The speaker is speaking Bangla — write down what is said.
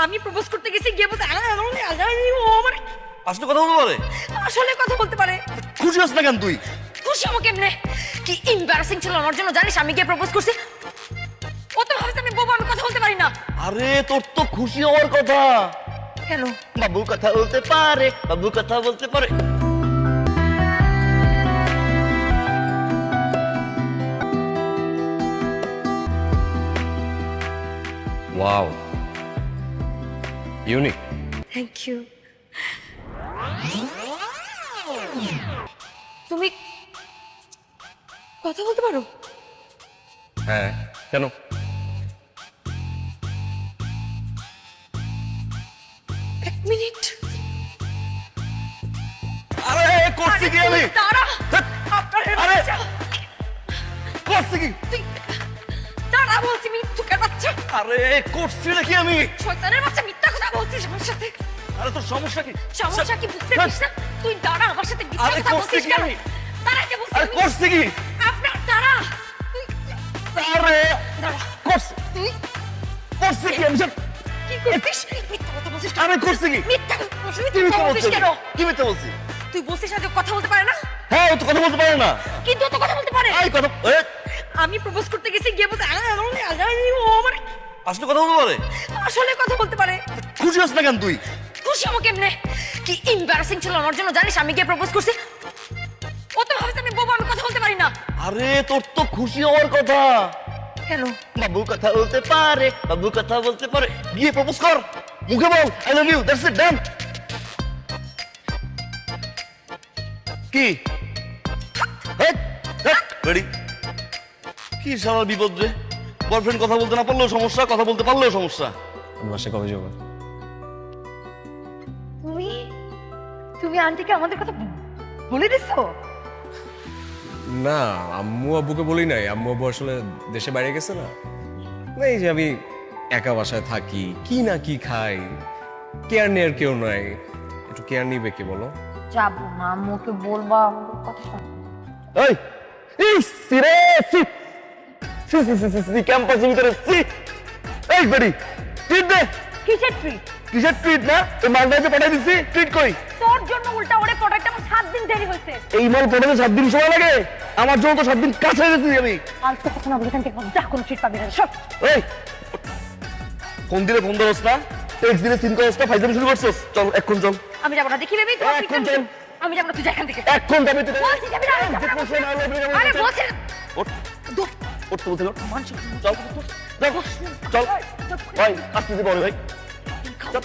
আমি প্রপোজ করতে গেছি গিয়ে বলতে ও আমার আসলে কথা বলতে পারে? আসলে কথা বলতে পারে। খুশি হস না কেন তুই? খুশি হবো কেমনে? কি এমবারাসিং ছিল আমার জন্য জানিস? আমি গিয়ে প্রপোজ করছি, ও তো ভাবছে আমি বোবা, আমি কথা বলতে পারি না। আরে তোর তো খুশি হওয়ার কথা। কেন? বাবু কথা বলতে পারে, বাবু কথা বলতে পারে। Wow, unique. Thank you. তুমি কথা বলতে পারো? হ্যাঁ, কেন? এক মিনিট। আরে করছি কি আমি? দাঁড়া, ধ্যাৎ, আপনার আরে! বাচ্চা। করছি কি? তুই দাঁড়া বলছি, মিথ্যুকের বাচ্চা, আরে করছি নাকি আমি? শয়তানের বাচ্চা, মিথ্যা কথা বলছিস আমার সাথে। আরে তোর সমস্যা কি? সমস্যা কি বুঝতে পারিস না? তুই দাঁড়া, আমার সাথে মিথ্যা আরে কথা করছি বলছিস কি কেন? আমি? দাঁড়াইতে বলছি আরে আমি। করছি কি? আপনার দাঁড়া, তুই আরে দাঁড়া, করছি তুই করছি কি আমি? কি করছিস? মিথ্যা কথা বলছিস কেন? আরে করছি কি? মিথ্যা কথা বলছিস, কি মিথ্যা মিথ্যা বলছিস বলছি? কেন? কি মিথ্যা বলছি? তুই বলছিস না যে ও কথা বলতে পারে না, হ্যাঁ, ও তো কথা বলতে পারে না। কিন্তু ও তো কথা বলতে পারে। আই কথা আমি প্রপোজ করতে গেছি গিয়ে বলতে ও আমার আসলে কথা বলতে পারে? আসলে কথা বলতে পারে। খুশি হস না কেন তুই? খুশি হবো কেমনে? কি এমবারাসিং ছিল আমার জন্য জানিস? আমি গিয়ে প্রপোজ করছি, ও তো ভাবছে আমি বোবা, আমি কথা বলতে পারি না। আরে তোর তো খুশি হওয়ার কথা। কেন? বাবু কথা বলতে পারে, বাবু কথা বলতে পারে। গিয়ে প্রপোজ কর, মুখে বল I love you, that's it, done. কি রেডি? কি সারা বিপদ রে? বয়ফ্রেন্ড কথা বলতে না পারলেও সমস্যা, কথা বলতে পারলেও সমস্যা। বাসায় কবে যাবো? তুমি তুমি আন্টিকে আমাদের কথা বলে দিছো? না, আম্মু আব্বুকে বলি নাই। আম্মু আব্বু আসলে দেশে বাইরে গেছে না। না, এই যে আমি একা বাসায় থাকি, কি না কি খাই, কেয়ার নেয়ার কেউ নাই। একটু কেয়ার নিবে কে বলো? যাবো না, আম্মুকে বলবা আমাদের কথা শোনো। এই সিরে সি ক্যাম্পাসের ভিতরে সি। এই বেডি ট্রিট দে। কিসের ট্রিট? কিসের ট্রিট না? এই মালটা যে পাঠাই দিছি, ট্রিট কই? তোর জন্য উল্টা ওরে পড়াইতে আমার 7 দিন দেরি হয়েছে। এই মাল পাঠাতে 7 দিন সময় লাগে? আমার জন্য তো 7 দিন কাছে গেছি আমি। আজ তো কথা না বলে এখান থেকে যা, কোনো ট্রিট পাবি না সব। এই ফোন দিলে ফোন ধরস না, টেক্সট দিলে সিন করস না, ফাইজাম শুরু করছস। চল এখন চল। আমি যাবো না, দেখি ভেবেই তো এখন চল। আমি যাবো না, তুই যা এখান থেকে। এখন যাবি তুই। বলছি যাবি না, আমি যাবো না। আরে বলছি না। ওঠ ওঠ তো বলছিল। চল চল চল ভাই, আসতে দে বড় ভাই। চল।